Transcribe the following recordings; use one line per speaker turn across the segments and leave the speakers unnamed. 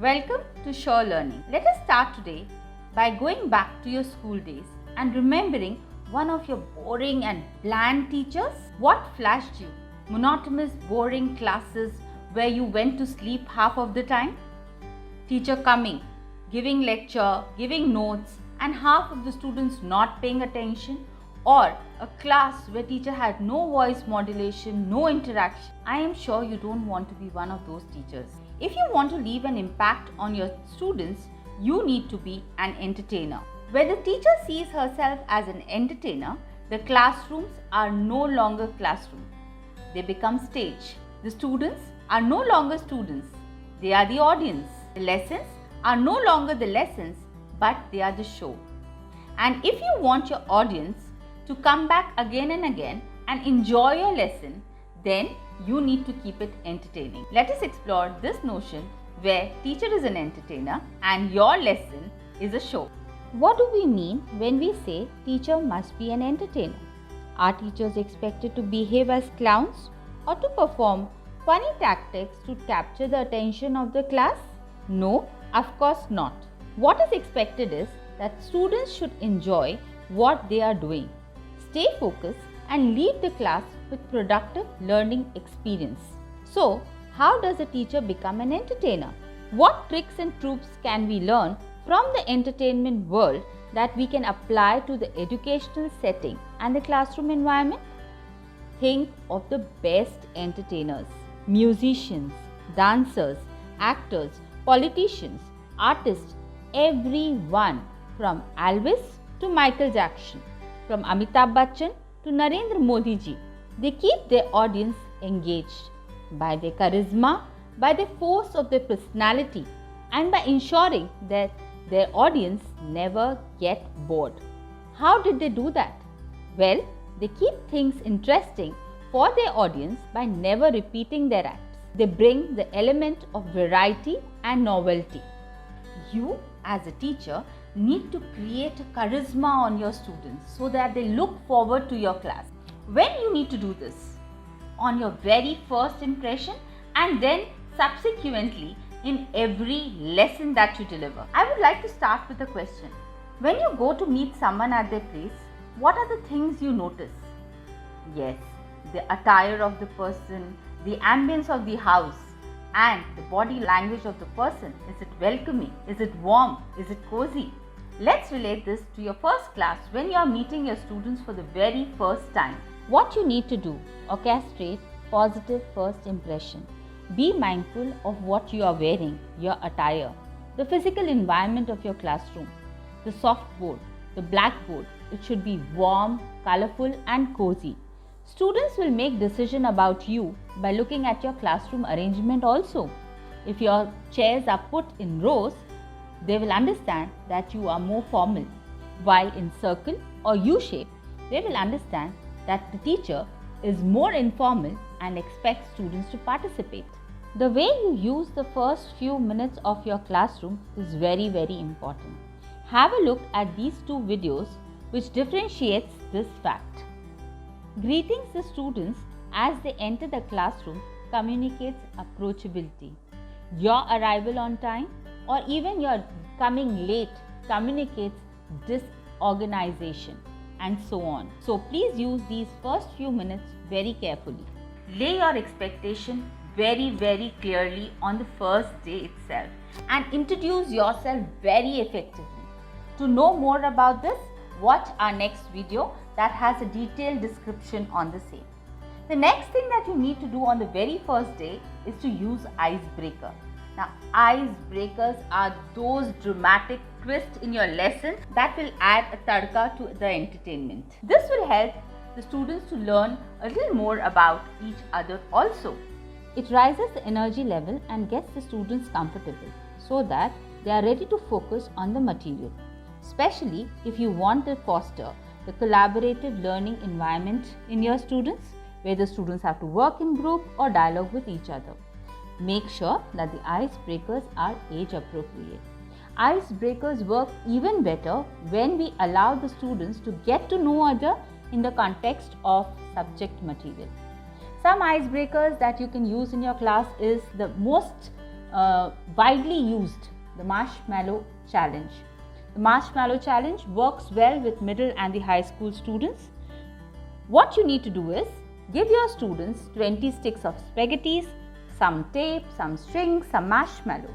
Welcome to Sure Learning. Let us start today by going back to your school days and remembering one of your boring and bland teachers. What flashed you? Monotonous, boring classes where you went to sleep half of the time? Teacher coming, giving lecture, giving notes, and half of the students not paying attention? Or a class where teacher had no voice modulation, no interaction? I am sure you don't want to be one of those teachers. If you want to leave an impact on your students, you need to be an entertainer. Where the teacher sees herself as an entertainer, the classrooms are no longer classrooms. They become stage. The students are no longer students. They are the audience. The lessons are no longer the lessons, but they are the show. And if you want your audience to come back again and again and enjoy your lesson, then you need to keep it entertaining. Let us explore this notion where teacher is an entertainer and your lesson is a show. What do we mean when we say teacher must be an entertainer? Are teachers expected to behave as clowns or to perform funny tactics to capture the attention of the class? No, of course not. What is expected is that students should enjoy what they are doing, stay focused, and leave the class with productive learning experience. So, how does a teacher become an entertainer? What tricks and tricks can we learn from the entertainment world that we can apply to the educational setting and the classroom environment? Think of the best entertainers: musicians, dancers, actors, politicians, artists, everyone from Elvis to Michael Jackson, from Amitabh Bachchan to Narendra Modi ji. They keep their audience engaged by their charisma, by the force of their personality, and by ensuring that their audience never get bored. How did they do that? Well, they keep things interesting for their audience by never repeating their acts. They bring the element of variety and novelty. You, as a teacher, need to create a charisma on your students so that they look forward to your class. When you need to do this? On your very first impression and then subsequently in every lesson that you deliver. I would like to start with a question. When you go to meet someone at their place, what are the things you notice? Yes, the attire of the person, the ambience of the house, and the body language of the person. Is it welcoming? Is it warm? Is it cozy? Let's relate this to your first class when you are meeting your students for the very first time. What you need to do: orchestrate positive first impression. Be mindful of what you are wearing, your attire, the physical environment of your classroom, the soft board, the blackboard. It should be warm, colorful, and cozy. Students will make decision about you by looking at your classroom arrangement also. If your chairs are put in rows, they will understand that you are more formal, while in circle or U-shape, they will understand that the teacher is more informal and expects students to participate. The way you use the first few minutes of your classroom is very important. Have a look at these two videos which differentiates this fact. Greetings the students as they enter the classroom communicates approachability. Your arrival on time or even your coming late communicates disorganization, and so on. So please use these first few minutes very carefully. Lay your expectation very clearly on the first day itself and introduce yourself very effectively. To know more about this, watch our next video that has a detailed description on the same. The next thing that you need to do on the very first day is to use Icebreaker. Now, icebreakers are those dramatic twists in your lesson that will add a tadka to the entertainment. This will help the students to learn a little more about each other also. It rises the energy level and gets the students comfortable so that they are ready to focus on the material. Especially if you want to foster the collaborative learning environment in your students, where the students have to work in group or dialogue with each other. Make sure that the icebreakers are age appropriate. Icebreakers work even better when we allow the students to get to know other in the context of subject material. Some icebreakers that you can use in your class is the most widely used, the marshmallow challenge. The marshmallow challenge works well with middle and the high school students. What you need to do is give your students 20 sticks of spaghettis, some tape, some string, some marshmallow.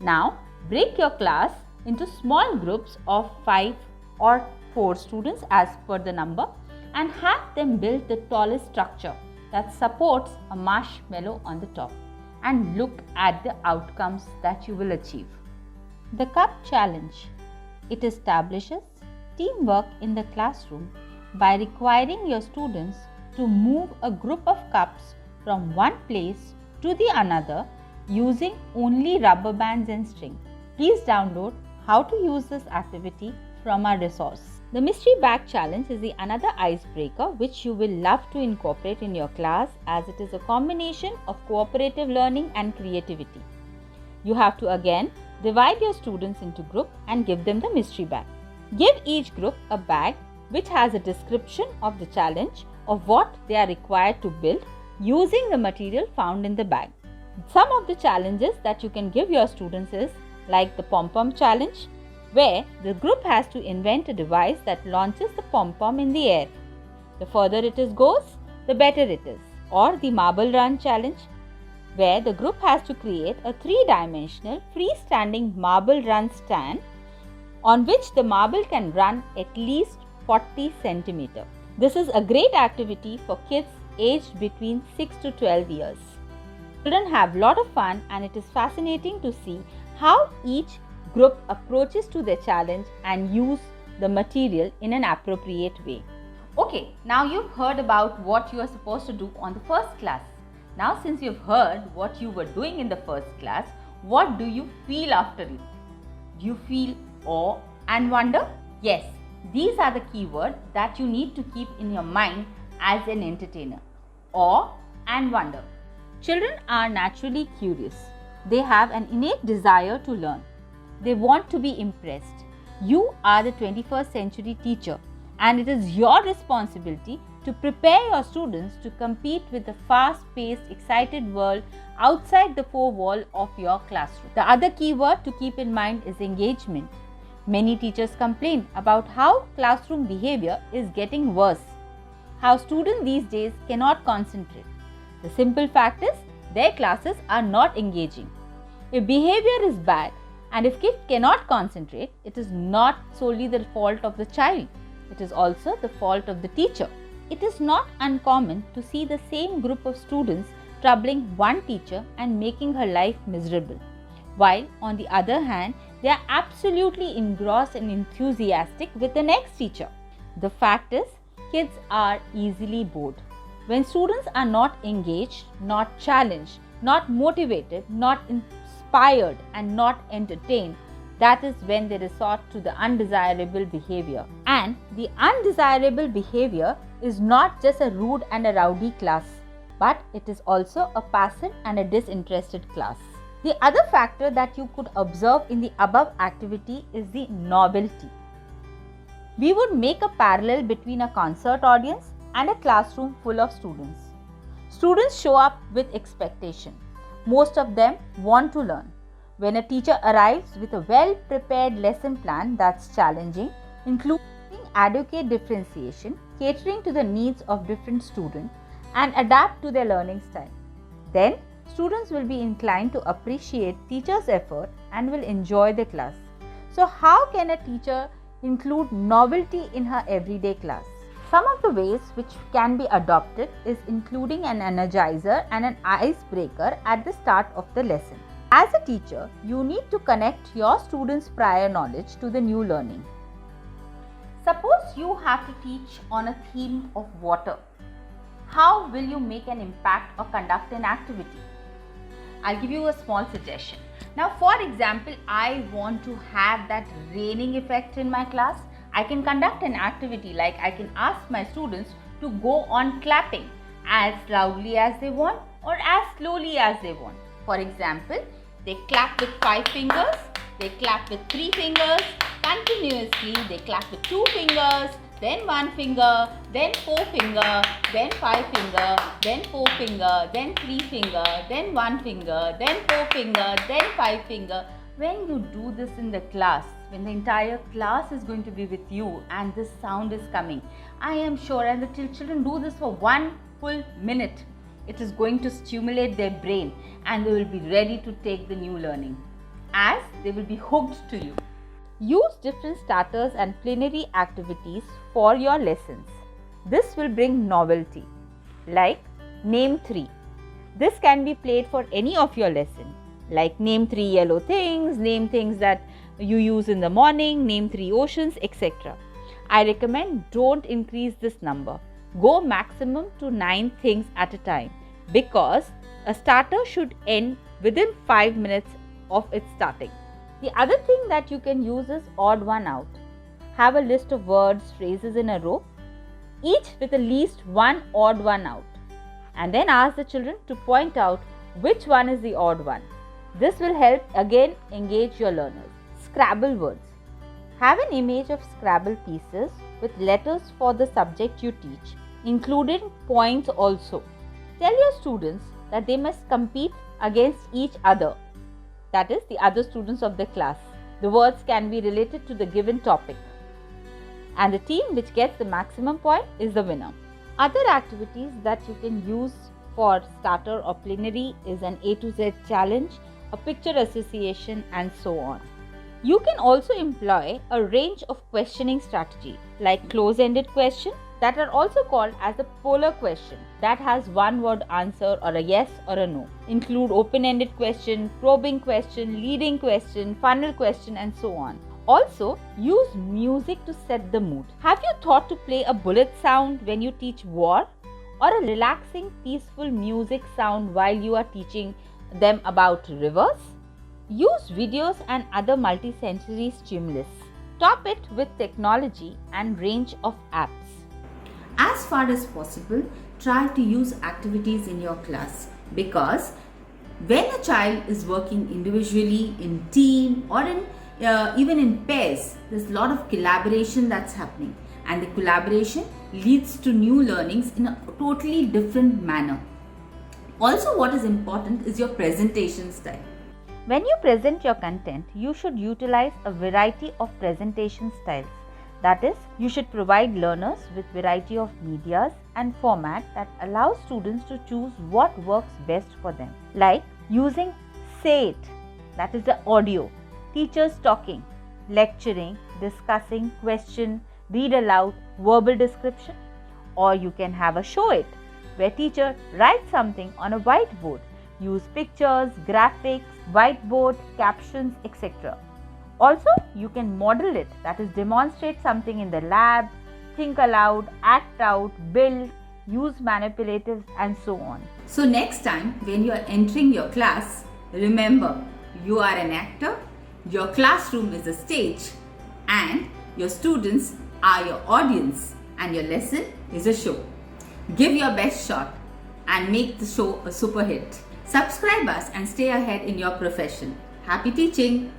Now break your class into small groups of 5 or 4 students as per the number and have them build the tallest structure that supports a marshmallow on the top, and look at the outcomes that you will achieve. The cup challenge. It establishes teamwork in the classroom by requiring your students to move a group of cups from one place to the another using only rubber bands and string. Please download how to use this activity from our resource. The mystery bag challenge is the another icebreaker which you will love to incorporate in your class, as it is a combination of cooperative learning and creativity. You have to again divide your students into groups and give them the mystery bag. Give each group a bag which has a description of the challenge of what they are required to build using the material found in the bag. Some of the challenges that you can give your students is like the pom-pom challenge, where the group has to invent a device that launches the pom-pom in the air. The further it goes, the better it is. Or the marble run challenge, where the group has to create a 3-dimensional freestanding marble run stand on which the marble can run at least 40 centimeters. This is a great activity for kids aged between 6 to 12 years. Children have a lot of fun, and it is fascinating to see how each group approaches to the challenge and use the material in an appropriate way. Okay, now you've heard about what you are supposed to do on the first class. Now since you've heard what you were doing in the first class, what do you feel after it? Do you feel awe and wonder? Yes, these are the keywords that you need to keep in your mind as an entertainer. Awe and wonder. Children are naturally curious. They have an innate desire to learn. They want to be impressed. You are the 21st century teacher, and it is your responsibility to prepare your students to compete with the fast-paced, excited world outside the four walls of your classroom. The other key word to keep in mind is engagement. Many teachers complain about how classroom behavior is getting worse, how students these days cannot concentrate. The simple fact is, their classes are not engaging. If behavior is bad, and if kids cannot concentrate, it is not solely the fault of the child. It is also the fault of the teacher. It is not uncommon to see the same group of students troubling one teacher and making her life miserable, while on the other hand, they are absolutely engrossed and enthusiastic with the next teacher. The fact is, kids are easily bored. When students are not engaged, not challenged, not motivated, not inspired, and not entertained, that is when they resort to the undesirable behavior. And the undesirable behavior is not just a rude and a rowdy class, but it is also a passive and a disinterested class. The other factor that you could observe in the above activity is the novelty. We would make a parallel between a concert audience and a classroom full of students. Students show up with expectation. Most of them want to learn. When a teacher arrives with a well-prepared lesson plan that's challenging, including adequate differentiation, catering to the needs of different students, and adapt to their learning style, then students will be inclined to appreciate teacher's effort and will enjoy the class. So how can a teacher include novelty in her everyday class? Some of the ways which can be adopted is including an energizer and an icebreaker at the start of the lesson. As a teacher, you need to connect your students' prior knowledge to the new learning. Suppose you have to teach on a theme of water. How will you make an impact or conduct an activity? I'll give you a small suggestion. Now, for example, I want to have that raining effect in my class. I can conduct an activity like I can ask my students to go on clapping as loudly as they want or as slowly as they want. For example, they clap with 5 fingers, they clap with 3 fingers, continuously they clap with 2 fingers, then 1 finger, then 4 finger, then 5 finger, then 4 finger, then 3 finger, then 1 finger, then 4 finger, then 5 finger. When you do this in the class, when the entire class is going to be with you and this sound is coming, I am sure, and the children do this for 1 full minute, it is going to stimulate their brain and they will be ready to take the new learning as they will be hooked to you. Use different starters and plenary activities for your lessons. This will bring novelty, like name 3. This can be played for any of your lesson, like name 3 yellow things, name things that you use in the morning, name 3 oceans, etc. I recommend don't increase this number. Go maximum to 9 things at a time, because a starter should end within 5 minutes of its starting. The other thing that you can use is odd one out. Have a list of words, phrases in a row, each with at least one odd one out, and then ask the children to point out which one is the odd one. This will help again engage your learners. Scrabble words. Have an image of Scrabble pieces with letters for the subject you teach, including points also. Tell your students that they must compete against each other, that is, the other students of the class. The words can be related to the given topic, and the team which gets the maximum point is the winner. Other activities that you can use for starter or plenary is an A to Z challenge, a picture association, and so on. You can also employ a range of questioning strategy, like close-ended question, that are also called as the polar question, that has one word answer or a yes or a no. Include open-ended question, probing question, leading question, funnel question, and so on. Also, use music to set the mood. Have you thought to play a bullet sound when you teach war, or a relaxing peaceful music sound while you are teaching them about rivers? Use videos and other multisensory stimulus. Top it with technology and range of apps.
As far as possible, try to use activities in your class, because when a child is working individually, in team, or even in pairs, there's a lot of collaboration that's happening, and the collaboration leads to new learnings in a totally different manner. Also, what is important is your presentation style.
When you present your content, you should utilize a variety of presentation styles. That is, you should provide learners with variety of medias and format that allows students to choose what works best for them. Like using say it, that is the audio, teachers talking, lecturing, discussing, question, read aloud, verbal description. Or you can have a show it, where teacher writes something on a whiteboard. Use pictures, graphics, whiteboard, captions, etc. Also, you can model it, that is, demonstrate something in the lab, think aloud, act out, build, use manipulatives, and so on.
So next time when you are entering your class, remember, you are an actor, your classroom is a stage, and your students are your audience, and your lesson is a show. Give your best shot and make the show a super hit. Subscribe us and stay ahead in your profession. Happy teaching!